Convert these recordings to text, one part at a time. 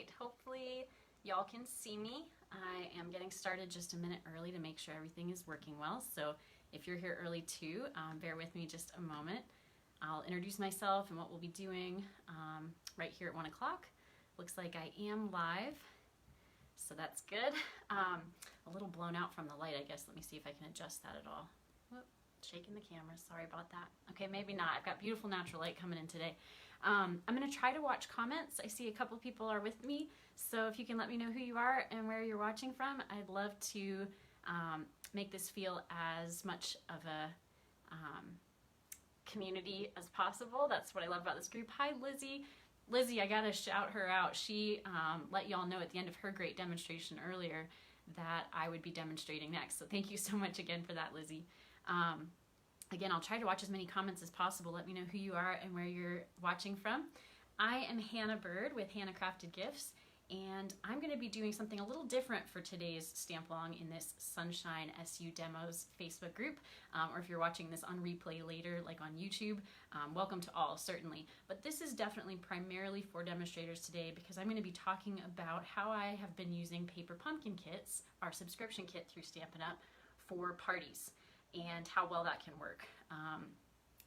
right, hopefully y'all can see me. I am getting started just a minute early to make sure everything is working well. So if you're here early too, bear with me just a moment. I'll introduce myself and what we'll be doing right here at 1 o'clock. Looks like I am live, so that's good. A little blown out from the light, I guess. Let me see if I can adjust that at all. Whoop, shaking the camera, sorry about that. Okay, maybe not. I've got beautiful natural light coming in today. I'm going to try to watch comments. I see a couple people are with me, so if you can let me know who you are and where you're watching from, I'd love to make this feel as much of a community as possible. That's what I love about this group. Hi, Lizzie. Lizzie, I gotta shout her out. She let y'all know at the end of her great demonstration earlier that I would be demonstrating next. So thank you so much again for that, Lizzie. Again, I'll try to watch as many comments as possible. Let me know who you are and where you're watching from. I am Hannah Byrd with Hannah Crafted Gifts, and I'm going to be doing something a little different for today's Stamp Along in this Sunshine SU Demos Facebook group, or if you're watching this on replay later, like on YouTube, welcome to all, certainly. But this is definitely primarily for demonstrators today because I'm going to be talking about how I have been using paper pumpkin kits, our subscription kit through Stampin' Up, for parties, and how well that can work,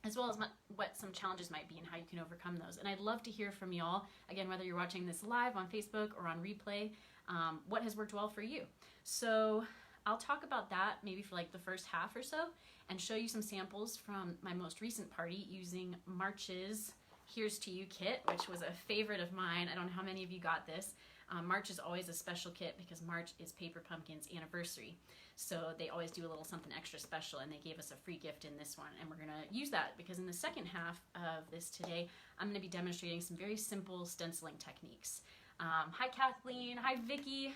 as well as what some challenges might be and how you can overcome those. And I'd love to hear from y'all, again, whether you're watching this live on Facebook or on replay, what has worked well for you. So I'll talk about that maybe for like the first half or so and show you some samples from my most recent party using March's Here's to You kit, which was a favorite of mine. I don't know how many of you got this. March is always a special kit because March is Paper Pumpkin's anniversary. So they always do a little something extra special, and they gave us a free gift in this one. And we're going to use that because in the second half of this today, I'm going to be demonstrating some very simple stenciling techniques. Hi, Kathleen. Hi, Vicki.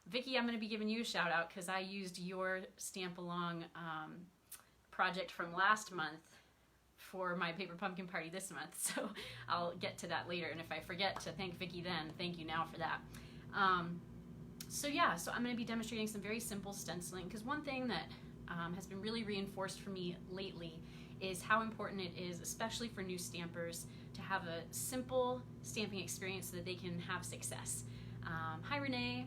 Vicki, I'm going to be giving you a shout out because I used your Stamp Along project from last month for my Paper Pumpkin party this month, so I'll get to that later, and if I forget to thank Vicki then, thank you now for that. So I'm going to be demonstrating some very simple stenciling, because one thing that has been really reinforced for me lately is how important it is, especially for new stampers, to have a simple stamping experience so that they can have success. Hi, Renee.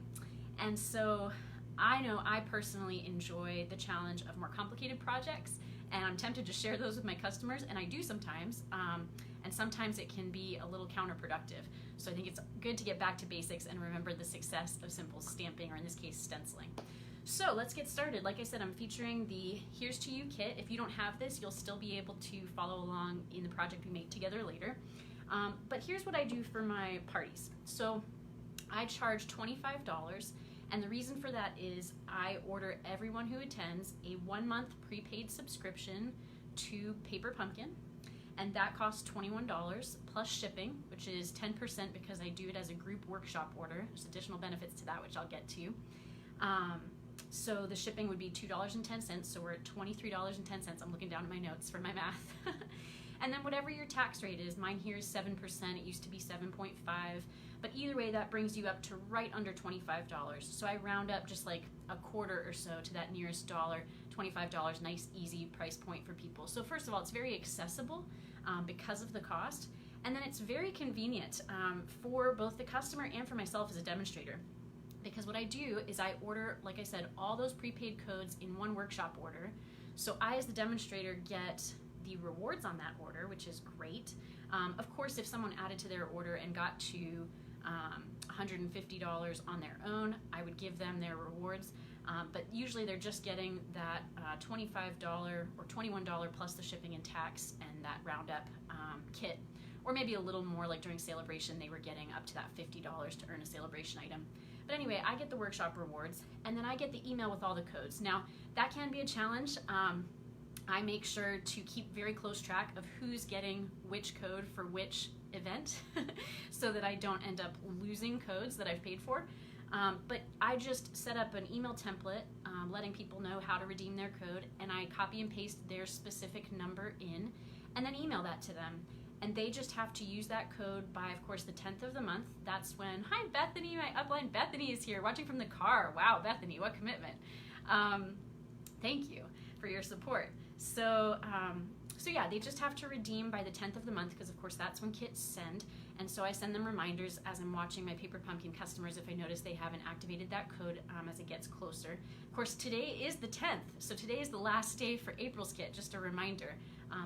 And so I know I personally enjoy the challenge of more complicated projects, and I'm tempted to share those with my customers, and I do sometimes, and sometimes it can be a little counterproductive. So I think it's good to get back to basics and remember the success of simple stamping, or in this case, stenciling. So let's get started. Like I said, I'm featuring the Here's to You kit. If you don't have this, you'll still be able to follow along in the project we make together later. But here's what I do for my parties. So I charge $25. And the reason for that is I order everyone who attends a 1-month prepaid subscription to Paper Pumpkin, and that costs $21 plus shipping, which is 10% because I do it as a group workshop order. There's additional benefits to that, which I'll get to. So the shipping would be $2.10, so we're at $23.10. I'm looking down at my notes for my math. And then whatever your tax rate is, mine here is 7%, it used to be 7.5, but either way that brings you up to right under $25. So I round up just like a quarter or so to that nearest dollar, $25, nice easy price point for people. So first of all, it's very accessible because of the cost, and then it's very convenient for both the customer and for myself as a demonstrator. Because what I do is I order, like I said, all those prepaid codes in one workshop order. So I, as the demonstrator, get the rewards on that order, which is great. Of course, if someone added to their order and got to $150 on their own, I would give them their rewards. But usually they're just getting that $25 or $21 plus the shipping and tax and that roundup kit. Or maybe a little more, like during Celebration, they were getting up to that $50 to earn a Celebration item. But anyway, I get the workshop rewards, and then I get the email with all the codes. Now, that can be a challenge. I make sure to keep very close track of who's getting which code for which event so that I don't end up losing codes that I've paid for. But I just set up an email template letting people know how to redeem their code, and I copy and paste their specific number in and then email that to them. And they just have to use that code by, of course, the 10th of the month. That's when, hi Bethany, my upline Bethany is here watching from the car. Wow, Bethany, what commitment. Thank you for your support. So yeah, they just have to redeem by the 10th of the month because, of course, that's when kits send. And so I send them reminders as I'm watching my Paper Pumpkin customers if I notice they haven't activated that code as it gets closer. Of course, today is the 10th, so today is the last day for April's kit, just a reminder.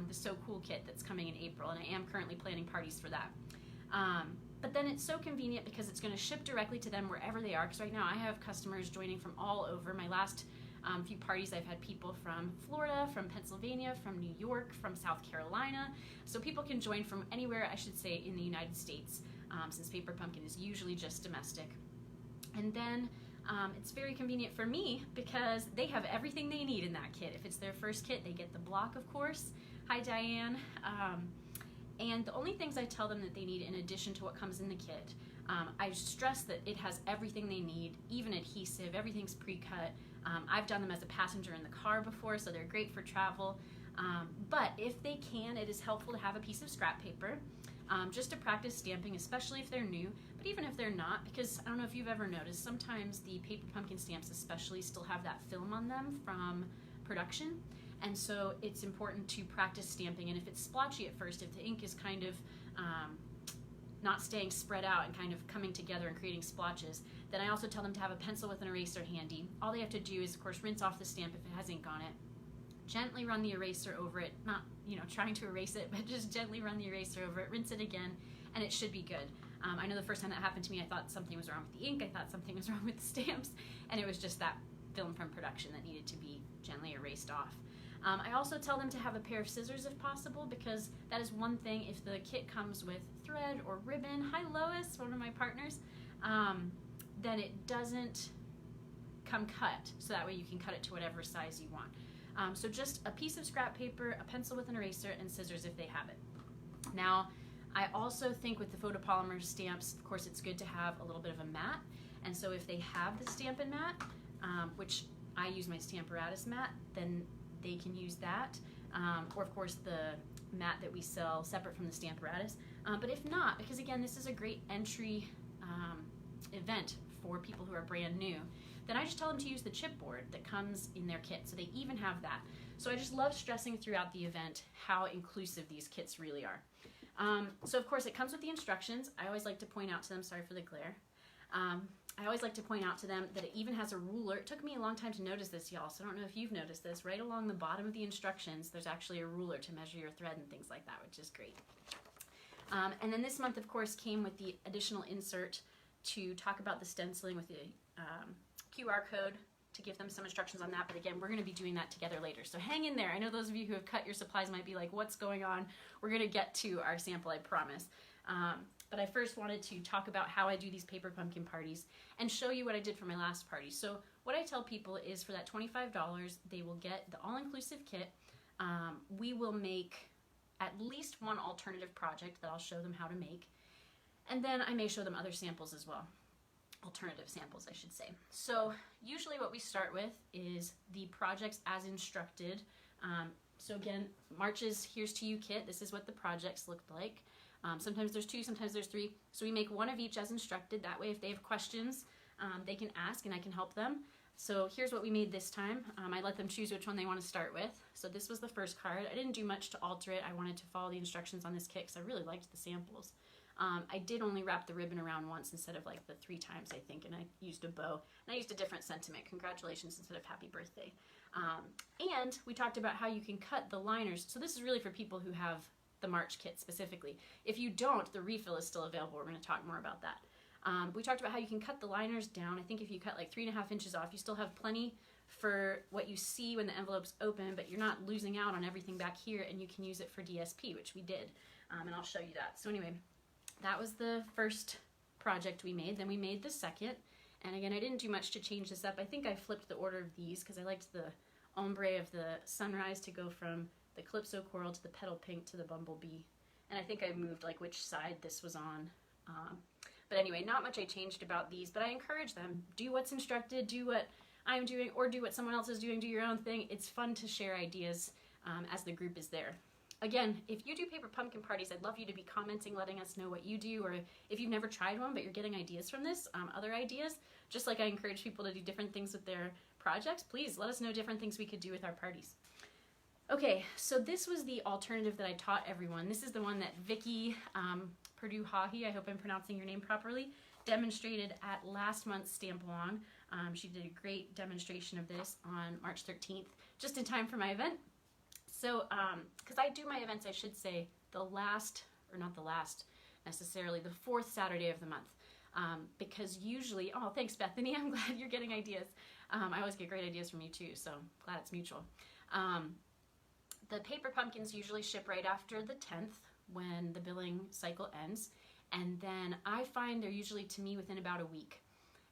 The So Cool kit that's coming in April, and I am currently planning parties for that. But then it's so convenient because it's going to ship directly to them wherever they are, because right now I have customers joining from all over. My last few parties, I've had people from Florida, from Pennsylvania, from New York, from South Carolina. So people can join from anywhere, I should say, in the United States, since Paper Pumpkin is usually just domestic. And then it's very convenient for me because they have everything they need in that kit. If it's their first kit, they get the block, of course. Hi, Diane. And the only things I tell them that they need in addition to what comes in the kit, I stress that it has everything they need, even adhesive, everything's pre-cut. I've done them as a passenger in the car before, so they're great for travel. But if they can, it is helpful to have a piece of scrap paper just to practice stamping, especially if they're new, but even if they're not, because I don't know if you've ever noticed, sometimes the Paper Pumpkin stamps especially still have that film on them from production. And so it's important to practice stamping, and if it's splotchy at first, if the ink is kind of not staying spread out and kind of coming together and creating splotches, then I also tell them to have a pencil with an eraser handy. All they have to do is, of course, rinse off the stamp if it has ink on it, gently run the eraser over it, not, trying to erase it, but just gently run the eraser over it, rinse it again, and it should be good. I know the first time that happened to me, I thought something was wrong with the ink, I thought something was wrong with the stamps, and it was just that film from production that needed to be gently erased off. I also tell them to have a pair of scissors if possible, because that is one thing, if the kit comes with thread or ribbon, hi Lois, one of my partners, then it doesn't come cut, so that way you can cut it to whatever size you want. So just a piece of scrap paper, a pencil with an eraser, and scissors if they have it. Now, I also think with the photopolymer stamps, of course, it's good to have a little bit of a mat, and so if they have the Stampin' Mat, which I use my Stamparatus mat, then they can use that, or of course the mat that we sell separate from the Stamparatus. But if not, because again, this is a great entry event for people who are brand new, then I just tell them to use the chipboard that comes in their kit, so they even have that. So I just love stressing throughout the event how inclusive these kits really are. So of course it comes with the instructions. I always like to point out to them, sorry for the glare, I always like to point out to them that it even has a ruler. It took me a long time to notice this, y'all, so I don't know if you've noticed this. Right along the bottom of the instructions, there's actually a ruler to measure your thread and things like that, which is great. And then this month, of course, came with the additional insert to talk about the stenciling with the QR code to give them some instructions on that. But again, we're going to be doing that together later. So hang in there. I know those of you who have cut your supplies might be like, what's going on? We're going to get to our sample, I promise. But I first wanted to talk about how I do these Paper Pumpkin parties and show you what I did for my last party. So what I tell people is for that $25, they will get the all-inclusive kit. We will make at least one alternative project that I'll show them how to make. And then I may show them other samples as well. Alternative samples, I should say. So usually what we start with is the projects as instructed. So again, March's Here's to You kit, this is what the projects looked like. Sometimes there's 2, sometimes there's 3. So we make one of each as instructed. That way if they have questions, they can ask and I can help them. So here's what we made this time. I let them choose which one they want to start with. So this was the first card. I didn't do much to alter it. I wanted to follow the instructions on this kit because I really liked the samples. I did only wrap the ribbon around once instead of like the 3 times, I think, and I used a bow. And I used a different sentiment, congratulations instead of happy birthday. And we talked about how you can cut the liners. So this is really for people who have the March kit specifically. If you don't, the refill is still available. We're going to talk more about that. We talked about how you can cut the liners down. I think if you cut like 3.5 inches off, you still have plenty for what you see when the envelope's open, but you're not losing out on everything back here, and you can use it for DSP, which we did. And I'll show you that. So anyway, that was the first project we made. Then we made the second. And again, I didn't do much to change this up. I think I flipped the order of these because I liked the ombre of the sunrise to go from the Calypso coral to the petal pink to the bumblebee. And I think I moved like which side this was on. But anyway, not much I changed about these, but I encourage them. Do what's instructed, do what I'm doing, or do what someone else is doing, do your own thing. It's fun to share ideas as the group is there. Again, if you do Paper Pumpkin parties, I'd love you to be commenting, letting us know what you do, or if you've never tried one but you're getting ideas from this, other ideas, just like I encourage people to do different things with their projects, please let us know different things we could do with our parties. Okay, so this was the alternative that I taught everyone. This is the one that Vicki Purdue Hahi, I hope I'm pronouncing your name properly, demonstrated at last month's Stamp Along. She did a great demonstration of this on March 13th, just in time for my event. So, because I do my events, I should say, the last, or not the last necessarily, the fourth Saturday of the month. Because usually, oh, thanks Bethany, I'm glad you're getting ideas. I always get great ideas from you too, so glad it's mutual. The paper pumpkins usually ship right after the 10th when the billing cycle ends. And then I find they're usually to me within about a week.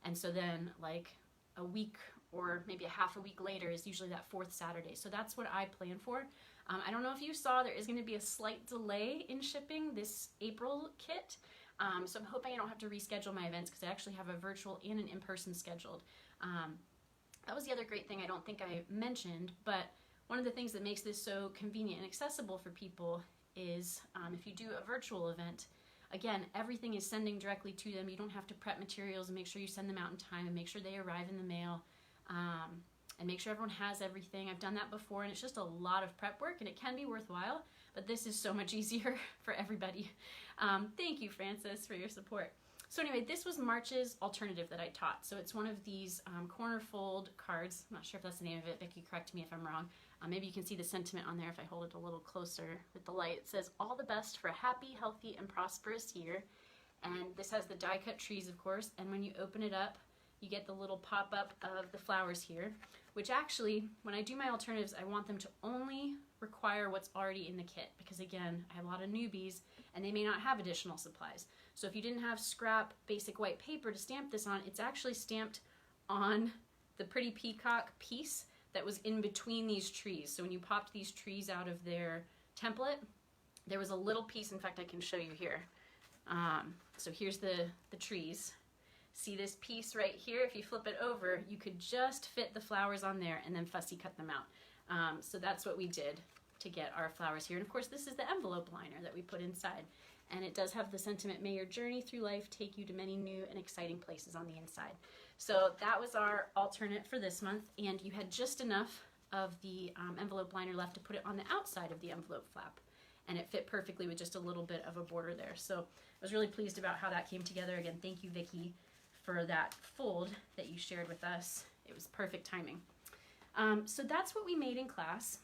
And so then like a week or maybe a half a week later is usually that fourth Saturday. So that's what I plan for. I don't know if you saw, there is going to be a slight delay in shipping this April kit. So I'm hoping I don't have to reschedule my events because I actually have a virtual and an in-person scheduled. That was the other great thing I don't think I mentioned, but one of the things that makes this so convenient and accessible for people is if you do a virtual event, again, everything is sending directly to them. You don't have to prep materials and make sure you send them out in time and make sure they arrive in the mail and make sure everyone has everything. I've done that before and it's just a lot of prep work and it can be worthwhile, but this is so much easier for everybody. Thank you, Francis, for your support. So anyway, this was March's alternative that I taught. So it's one of these corner fold cards. I'm not sure if that's the name of it. Vicki, correct me if I'm wrong. Maybe you can see the sentiment on there if I hold it a little closer with the light. It says, all the best for a happy, healthy, and prosperous year. And this has the die cut trees, of course. And when you open it up, you get the little pop-up of the flowers here, which actually, when I do my alternatives, I want them to only require what's already in the kit. Because again, I have a lot of newbies and they may not have additional supplies. So if you didn't have scrap basic white paper to stamp this on, it's actually stamped on the pretty peacock piece that was in between these trees. So when you popped these trees out of their template, there was a little piece, in fact I can show you here. So here's the trees. See this piece right here? If you flip it over, you could just fit the flowers on there and then fussy cut them out. So that's what we did to get our flowers here. And of course this is the envelope liner that we put inside. And it does have the sentiment, may your journey through life take you to many new and exciting places on the inside. So that was our alternate for this month, and you had just enough of the envelope liner left to put it on the outside of the envelope flap. And it fit perfectly with just a little bit of a border there. So I was really pleased about how that came together. Again, thank you, Vicki, for that fold that you shared with us. It was perfect timing. So that's what we made in class.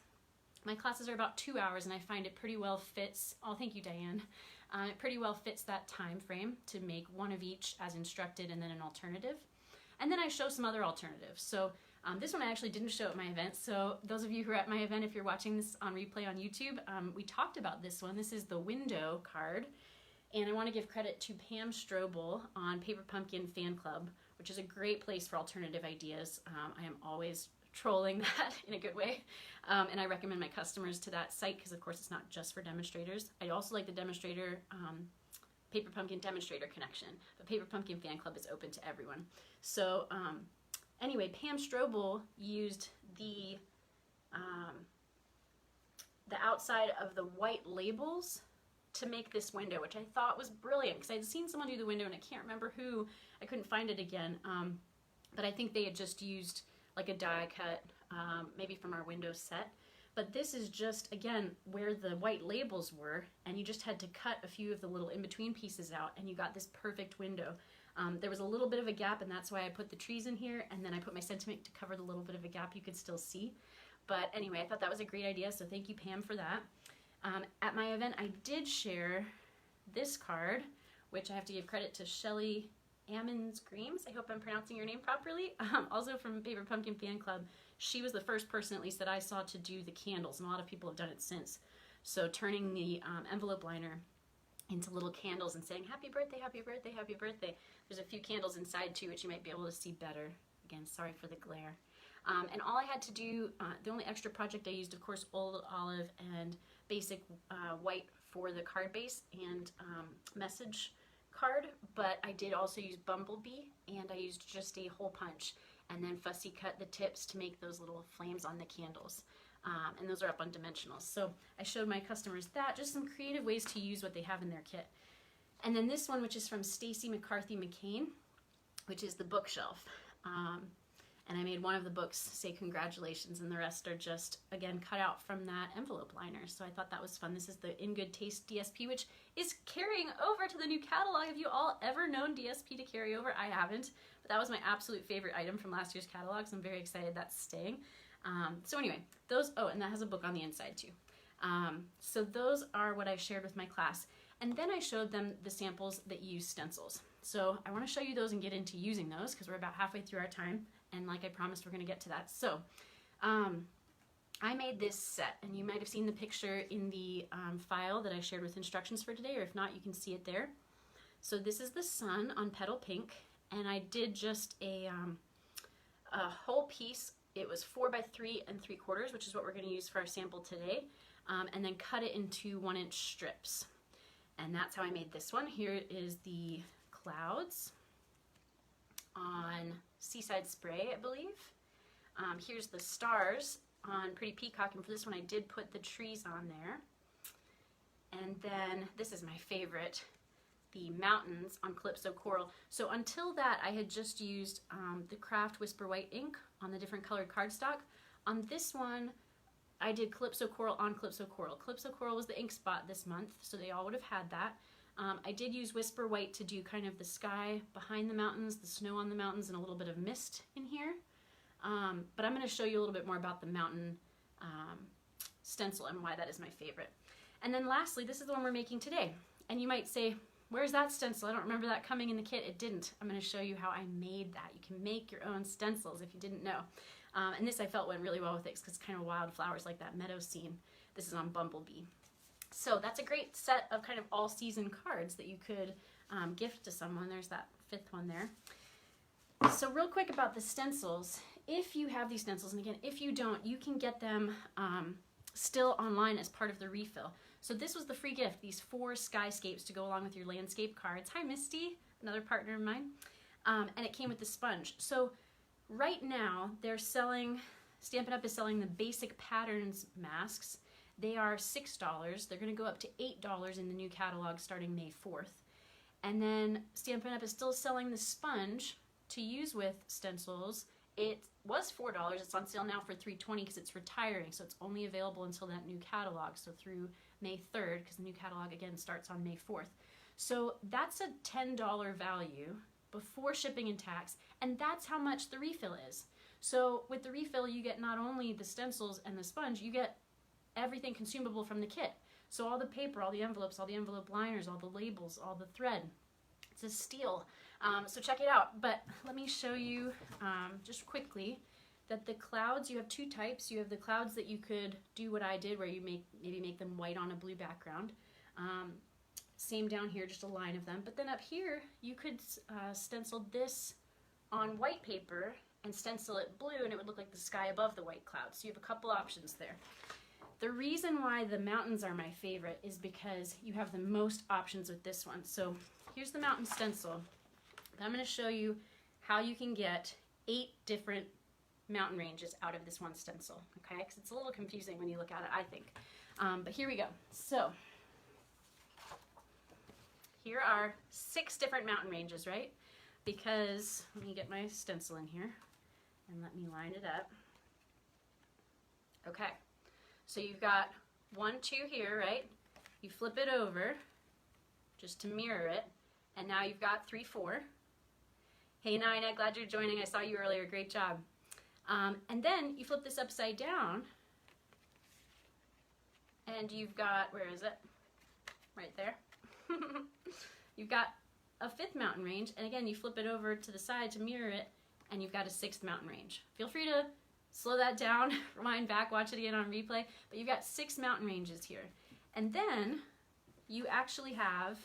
My classes are about 2 hours, and I find it pretty well fits. Oh, thank you, Diane. It pretty well fits that time frame to make one of each as instructed and then an alternative. And then I show some other alternatives. So this one I actually didn't show at my event. So those of you who are at my event, if you're watching this on replay on YouTube, we talked about this one. This is the window card. And I want to give credit to Pam Strobel on Paper Pumpkin Fan Club, which is a great place for alternative ideas. I am always trolling that in a good way. And I recommend my customers to that site because of course it's not just for demonstrators. I also like the Demonstrator, Paper Pumpkin Demonstrator connection, but Paper Pumpkin Fan Club is open to everyone. So anyway, Pam Strobel used the outside of the white labels to make this window, which I thought was brilliant because I'd seen someone do the window and I can't remember who. I couldn't find it again, but I think they had just used like a die cut, maybe from our window set. But this is just, again, where the white labels were, and you just had to cut a few of the little in-between pieces out, and you got this perfect window. There was a little bit of a gap, and that's why I put the trees in here, and then I put my sentiment to cover the little bit of a gap you could still see. But anyway, I thought that was a great idea, so thank you, Pam, for that. At my event, I did share this card, which I have to give credit to Shelly Ammons Greames, I hope I'm pronouncing your name properly, also from Paper Pumpkin Fan Club. She was the first person, at least, that I saw to do the candles, and a lot of people have done it since. So turning the envelope liner into little candles and saying, happy birthday, happy birthday, happy birthday. There's a few candles inside too, which you might be able to see better. Again, sorry for the glare. And all I had to do, the only extra project I used, of course, Old Olive and basic white for the card base and message card, but I did also use Bumblebee, and I used just a hole punch and then fussy cut the tips to make those little flames on the candles. And those are up on dimensionals. So I showed my customers that, just some creative ways to use what they have in their kit. And then this one, which is from Stacy McCarthy McCain, which is the bookshelf. And I made one of the books say congratulations, and the rest are just, again, cut out from that envelope liner. So I thought that was fun. This is the In Good Taste DSP, which is carrying over to the new catalog. Have you all ever known DSP to carry over? I haven't, but that was my absolute favorite item from last year's catalog, so I'm very excited that's staying. So anyway, those, oh, and that has a book on the inside too. So those are what I shared with my class. And then I showed them the samples that use stencils. So I want to show you those and get into using those because we're about halfway through our time. And like I promised, we're going to get to that. So I made this set, and you might have seen the picture in the file that I shared with instructions for today, or if not, you can see it there. So this is the sun on petal pink, and I did just a whole piece. It was 4 by 3 3/4, which is what we're going to use for our sample today, and then cut it into 1-inch strips. And that's how I made this one. Here is the clouds on Seaside Spray, I believe. Here's the stars on Pretty Peacock, and for this one I did put the trees on there. And then this is my favorite, the mountains on Calypso Coral. So until that I had just used the Craft Whisper White ink on the different colored cardstock. On this one I did Calypso Coral on Calypso Coral. Calypso Coral was the ink spot this month, so they all would have had that. I did use Whisper White to do kind of the sky behind the mountains, the snow on the mountains, and a little bit of mist in here. But I'm going to show you a little bit more about the mountain stencil and why that is my favorite. And then lastly, this is the one we're making today. And you might say, where's that stencil? I don't remember that coming in the kit. It didn't. I'm going to show you how I made that. You can make your own stencils if you didn't know. And this I felt went really well with it because it's kind of wildflowers like that meadow scene. This is on Bumblebee. So that's a great set of kind of all-season cards that you could gift to someone. There's that 5th one there. So real quick about the stencils. If you have these stencils, and again, if you don't, you can get them still online as part of the refill. So this was the free gift, these 4 skyscapes to go along with your landscape cards. Hi, Misty, another partner of mine. And it came with the sponge. So right now, they're selling, Stampin' Up! Is selling the basic patterns masks. They are $6. They're going to go up to $8 in the new catalog starting May 4th. And then Stampin' Up! Is still selling the sponge to use with stencils. It was $4. It's on sale now for $3.20 because it's retiring. So it's only available until that new catalog. So through May 3rd, because the new catalog again starts on May 4th. So that's a $10 value before shipping and tax. And that's how much the refill is. So with the refill, you get not only the stencils and the sponge, you get everything consumable from the kit. So all the paper, all the envelopes, all the envelope liners, all the labels, all the thread. It's a steal. So check it out. But let me show you just quickly that the clouds, you have 2 types. You have the clouds that you could do what I did, where you maybe make them white on a blue background. Same down here, just a line of them. But then up here, you could stencil this on white paper and stencil it blue, and it would look like the sky above the white clouds. So you have a couple options there. The reason why the mountains are my favorite is because you have the most options with this one. So here's the mountain stencil. I'm going to show you how you can get 8 different mountain ranges out of this one stencil, okay? Because it's a little confusing when you look at it, I think. But here we go. So here are 6 different mountain ranges, right? Because, let me get my stencil in here and let me line it up. Okay. So you've got 1, 2 here, right? You flip it over just to mirror it, and now you've got 3, 4. Hey Nina, glad you're joining. I saw you earlier. Great job. And then you flip this upside down, and you've got, where is it? Right there. You've got a 5th mountain range, and again, you flip it over to the side to mirror it, and you've got a 6th mountain range. Feel free to slow that down, rewind back, watch it again on replay, but you've got 6 mountain ranges here. And then you actually have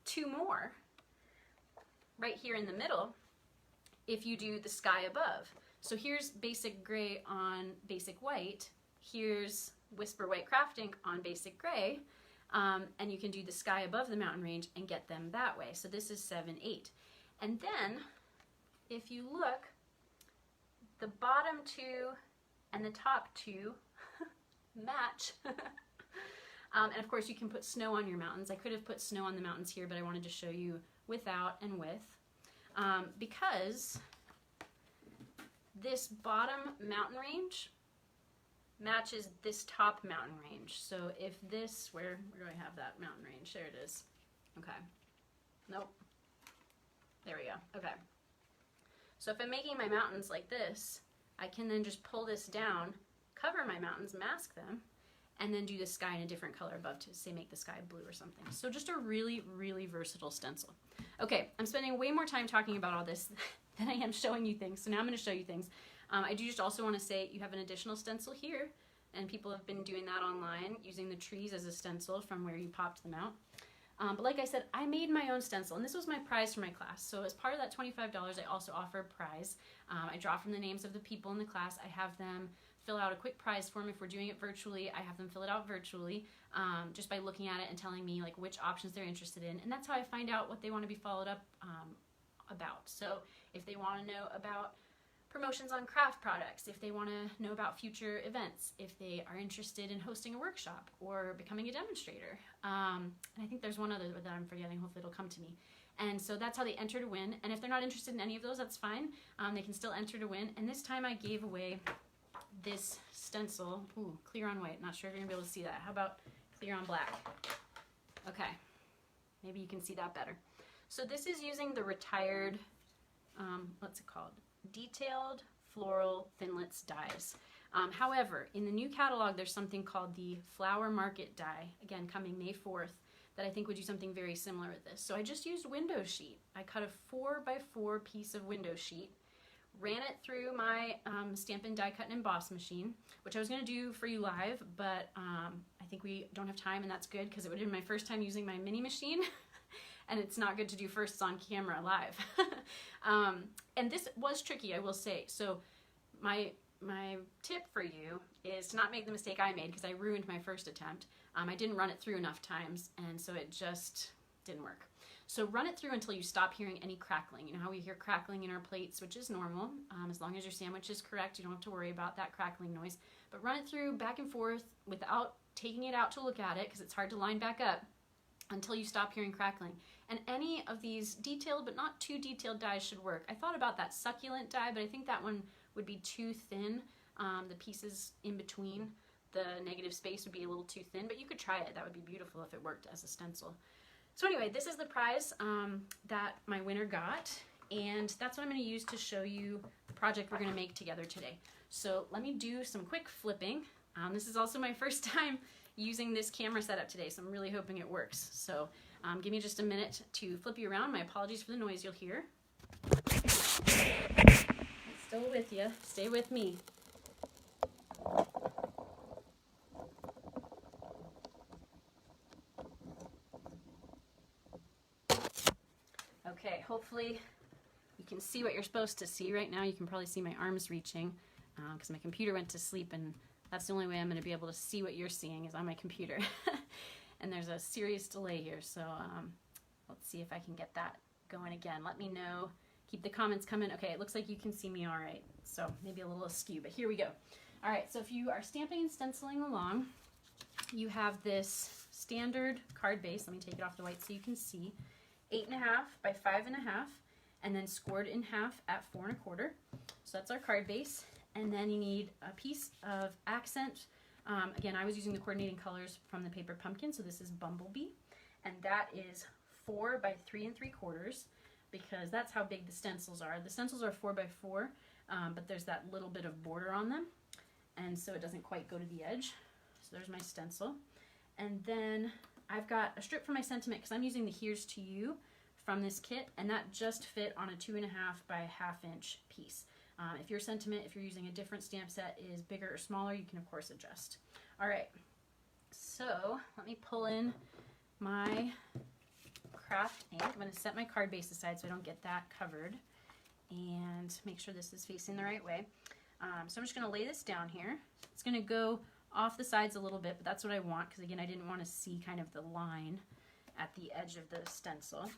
2 more right here in the middle if you do the sky above. So here's basic gray on basic white, here's Whisper White Crafting on basic gray, and you can do the sky above the mountain range and get them that way. So this is 7, 8. And then if you look, the bottom 2 and the top 2 match. And of course you can put snow on your mountains. I could have put snow on the mountains here, but I wanted to show you without and with, because this bottom mountain range matches this top mountain range. So if this, where do I have that mountain range? There it is. Okay. Nope. There we go. Okay. So if I'm making my mountains like this, I can then just pull this down, cover my mountains, mask them, and then do the sky in a different color above to, say, make the sky blue or something. So just a really, really versatile stencil. Okay, I'm spending way more time talking about all this than I am showing you things. So now I'm going to show you things. I do just also want to say you have an additional stencil here, and people have been doing that online, using the trees as a stencil from where you popped them out. But like I said, I made my own stencil, and this was my prize for my class. So as part of that $25, I also offer a prize. I draw from the names of the people in the class. I have them fill out a quick prize form. If we're doing it virtually, I have them fill it out virtually, just by looking at it and telling me like which options they're interested in. And that's how I find out what they want to be followed up about. So if they want to know about promotions on craft products, if they want to know about future events, if they are interested in hosting a workshop or becoming a demonstrator. And I think there's one other that I'm forgetting. Hopefully it'll come to me. And so that's how they enter to win. And if they're not interested in any of those, that's fine. They can still enter to win. And this time I gave away this stencil. Ooh, clear on white. Not sure if you're gonna be able to see that. How about clear on black? Okay, maybe you can see that better. So this is using the retired, what's it called? Detailed Floral Thinlits dies. However, in the new catalog, there's something called the Flower Market die, again, coming May 4th, that I think would do something very similar with this. So I just used window sheet. I cut a 4x4 piece of window sheet, ran it through my Stampin' Die Cut and Emboss machine, which I was going to do for you live, but I think we don't have time, and that's good because it would have been my first time using my mini machine, and it's not good to do firsts on camera live. And this was tricky, I will say. So my tip for you is to not make the mistake I made, because I ruined my first attempt. I didn't run it through enough times, and so it just didn't work. So run it through until you stop hearing any crackling. You know how we hear crackling in our plates, which is normal. As long as your sandwich is correct, you don't have to worry about that crackling noise. But run it through back and forth without taking it out to look at it, because it's hard to line back up, until you stop hearing crackling. And any of these detailed but not too detailed dies should work. I thought about that succulent die, but I think that one would be too thin. The pieces in between the negative space would be a little too thin, but you could try it. That would be beautiful if it worked as a stencil. So anyway, this is the prize that my winner got, and that's what I'm going to use to show you the project we're going to make together today. So let me do some quick flipping. This is also my first time using this camera setup today, so I'm really hoping it works. So give me just a minute to flip you around. My apologies for the noise you'll hear. Still with you. Stay with me. Okay, hopefully you can see what you're supposed to see. Right now you can probably see my arms reaching because my computer went to sleep, and that's the only way I'm going to be able to see what you're seeing is on my computer. And there's a serious delay here, so let's see if I can get that going again. Let me know. Keep the comments coming. Okay, it looks like you can see me all right, so maybe a little askew, but here we go. All right, so if you are stamping and stenciling along, you have this standard card base. Let me take it off the white so you can see. 8.5 by 5.5, and then scored in half at 4 1/4. So that's our card base. And then you need a piece of accent. Again, I was using the coordinating colors from the paper pumpkin, so this is Bumblebee, and that is 4 by 3 3/4, because that's how big the stencils are. The stencils are 4 by 4, but there's that little bit of border on them, and so it doesn't quite go to the edge. So there's my stencil. And then I've got a strip for my sentiment, because I'm using the Here's to You from this kit, and that just fit on a 2.5 by 1/2 inch piece. If your sentiment, if you're using a different stamp set, is bigger or smaller, you can of course adjust. All right, so let me pull in my craft ink. I'm going to set my card base aside so I don't get that covered, and make sure this is facing the right way. So I'm just going to lay this down here. It's going to go off the sides a little bit, but that's what I want, because again, I didn't want to see kind of the line at the edge of the stencil.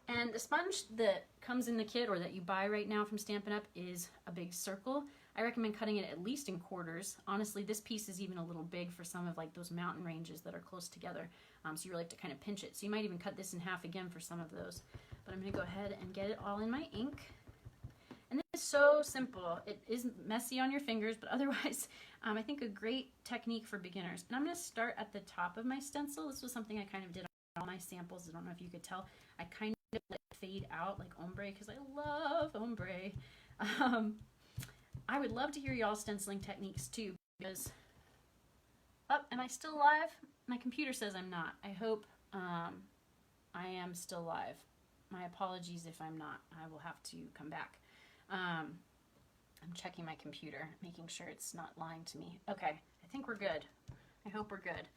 And the sponge that comes in the kit, or that you buy right now from Stampin' Up, is a big circle. I recommend cutting it at least in quarters. Honestly, this piece is even a little big for some of like those mountain ranges that are close together, so you really have to kind of pinch it. So you might even cut this in half again for some of those. But I'm going to go ahead and get it all in my ink. And this It's so simple. It is messy on your fingers, but otherwise, I think a great technique for beginners. And I'm going to start at the top of my stencil. This was something I kind of did on all my samples. I don't know if you could tell. I kind of let it fade out like ombre because I love ombre. I would love to hear y'all stenciling techniques too because, oh, am I still live? My computer says I'm not. I hope I am still live. My apologies if I'm not. I will have to come back. I'm checking my computer, making sure it's not lying to me. Okay, I think we're good. I hope we're good.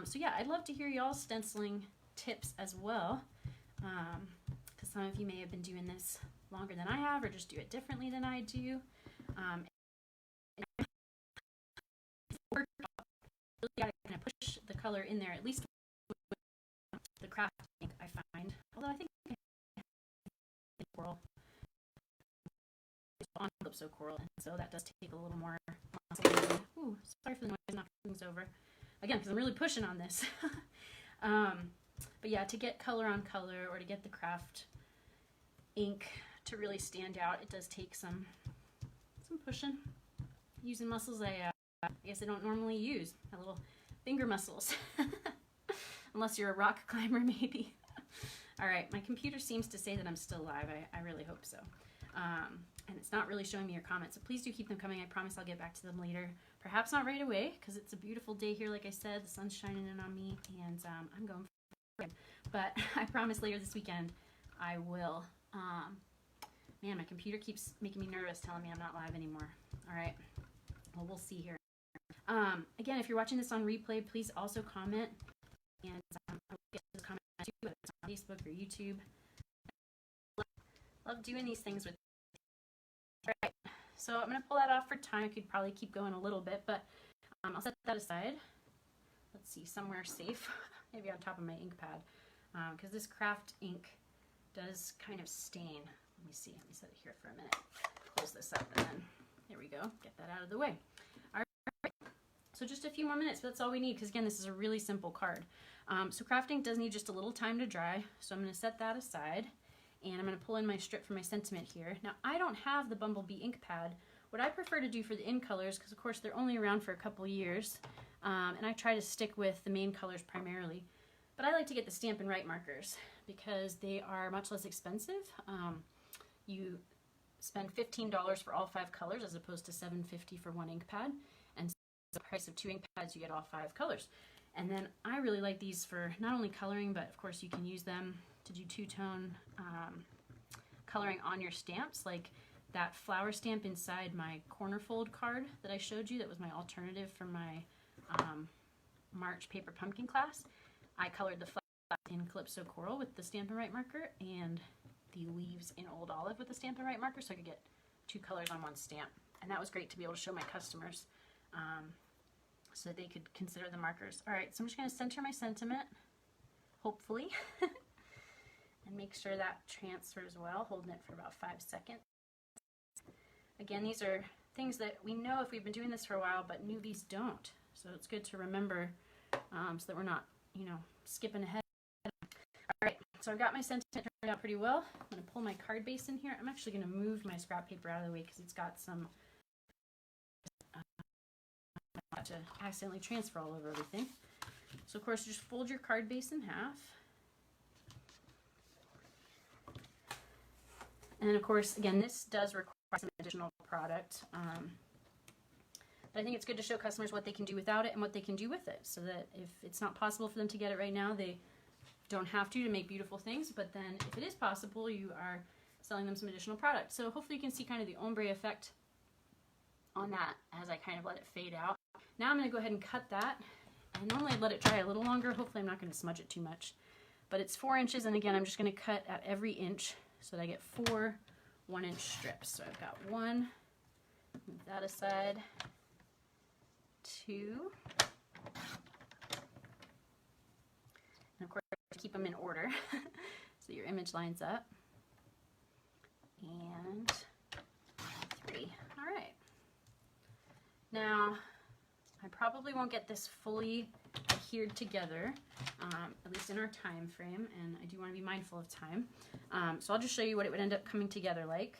So yeah, I'd love to hear y'all stenciling tips as well, because some of you may have been doing this longer than I have or just do it differently than I do. Really gotta kind of push the color in there, at least with the craft ink, I find. Although I think coral on Calypso coral, and so that does take a little more. Ooh, sorry for the noise, knocking things over. Again, because I'm really pushing on this. But yeah, to get color on color or to get the craft ink to really stand out, it does take some pushing. Using muscles I guess I don't normally use. My little finger muscles. Unless you're a rock climber, maybe. All right, my computer seems to say that I'm still live. I really hope so. And it's not really showing me your comments, so please do keep them coming. I promise I'll get back to them later. Perhaps not right away, because it's a beautiful day here, like I said. The sun's shining in on me, and I'm going for it. But I promise later this weekend I will. Man, my computer keeps making me nervous, telling me I'm not live anymore. All right, well, we'll see here. Again, if you're watching this on replay, please also comment. And I will get to the comment too, whether it's on Facebook or YouTube. Love doing these things with. All right, so I'm going to pull that off for time. I could probably keep going a little bit, but I'll set that aside. Let's see, somewhere safe, maybe on top of my ink pad, because this craft ink does kind of stain. Let me see, let me set it here for a minute. Close this up, and then there we go. Get that out of the way. All right, so just a few more minutes, but that's all we need, because again, this is a really simple card. So craft ink does need just a little time to dry, so I'm going to set that aside. And I'm going to pull in my strip for my sentiment here. Now, I don't have the Bumblebee ink pad. What I prefer to do for the in colors, because of course they're only around for a couple years, and I try to stick with the main colors primarily, but I like to get the Stampin' Write markers because they are much less expensive. You spend $15 for all 5 colors as opposed to $7.50 for one ink pad, and so the price of 2 ink pads, you get all 5 colors. And then I really like these for not only coloring, but of course you can use them to do two-tone coloring on your stamps, like that flower stamp inside my corner fold card that I showed you. That was my alternative for my March paper pumpkin class. I colored the flowers in Calypso coral with the Stampin' Write marker and the leaves in Old Olive with the Stampin' Write marker, so I could get 2 colors on one stamp. And that was great to be able to show my customers so that they could consider the markers. All right, so I'm just going to center my sentiment, hopefully. And make sure that transfers well, holding it for about 5 seconds. Again, these are things that we know if we've been doing this for a while, but newbies don't. So it's good to remember so that we're not, skipping ahead. All right, so I've got my sentiment turned out pretty well. I'm going to pull my card base in here. I'm actually going to move my scrap paper out of the way because it's got some to accidentally transfer all over everything. So of course, just fold your card base in half. And of course, again, this does require some additional product, but I think it's good to show customers what they can do without it and what they can do with it, so that if it's not possible for them to get it right now, they don't have to make beautiful things, but then if it is possible, you are selling them some additional product. So hopefully you can see kind of the ombre effect on that as I kind of let it fade out. Now I'm going to go ahead and cut that, and normally I'd let it dry a little longer. Hopefully I'm not going to smudge it too much, but it's 4 inches, and again, I'm just going to cut at every inch so that I get 4 1-inch strips. So I've got 1, move that aside, 2, and of course keep them in order so your image lines up, and 3. All right. Now, I probably won't get this fully adhered together, at least in our time frame, and I do want to be mindful of time. So I'll just show you what it would end up coming together like.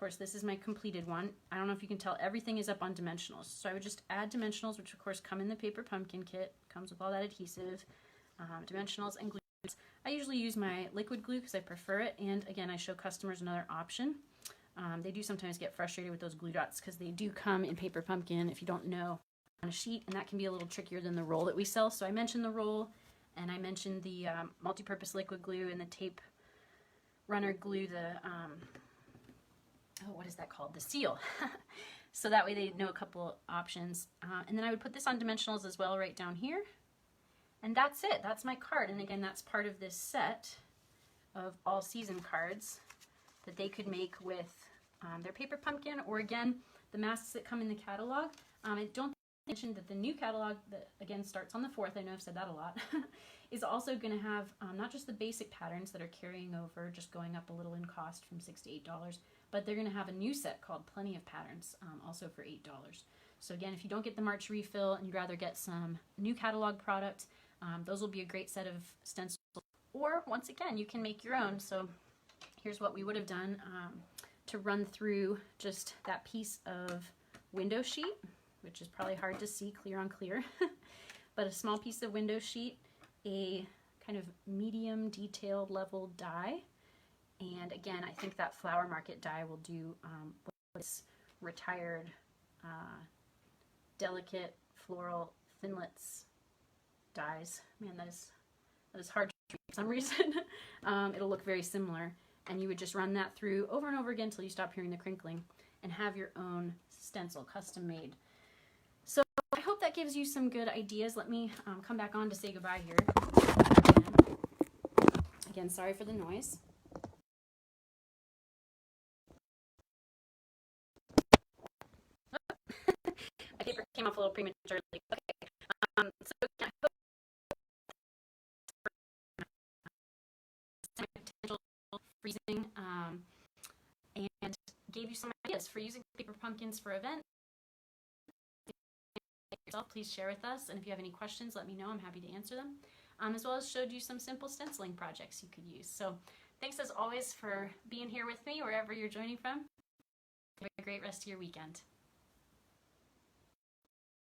course, this is my completed one. I don't know if you can tell, everything is up on dimensionals. So I would just add dimensionals, which of course come in the paper pumpkin kit. Comes with all that adhesive, dimensionals, and glue. I usually use my liquid glue because I prefer it. And again, I show customers another option. They do sometimes get frustrated with those glue dots because they do come in paper pumpkin, if you don't know, on a sheet, and that can be a little trickier than the roll that we sell. So I mentioned the roll, and I mentioned the multi-purpose liquid glue and the tape runner glue, the oh, what is that called? The seal. So that way they know a couple options. And then I would put this on dimensionals as well right down here. And that's it. That's my card. And again, that's part of this set of all season cards that they could make with their paper pumpkin, or again, the masks that come in the catalog. I don't mention that the new catalog that again starts on the 4th, I know I've said that a lot, is also going to have not just the basic patterns that are carrying over, just going up a little in cost from $6 to $8, but they're going to have a new set called Plenty of Patterns, also for $8. So again, if you don't get the March refill and you'd rather get some new catalog product, those will be a great set of stencils. Or once again, you can make your own. So here's what we would have done to run through just that piece of window sheet, which is probably hard to see clear on clear, but a small piece of window sheet, a kind of medium detailed level die, and again, I think that Flower Market die will do this retired, delicate floral thinlits dies. Man, that is hard to treat for some reason. It'll look very similar, and you would just run that through over and over again until you stop hearing the crinkling, and have your own stencil custom made. So I hope that gives you some good ideas. Let me come back on to say goodbye here. Again, sorry for the noise. My paper came off a little prematurely. Okay. So I hope potential freezing and gave you some ideas for using paper pumpkins for events. Please share with us, and if you have any questions, let me know. I'm happy to answer them, as well as showed you some simple stenciling projects you could use. So thanks as always for being here with me wherever you're joining from. Have a great rest of your weekend.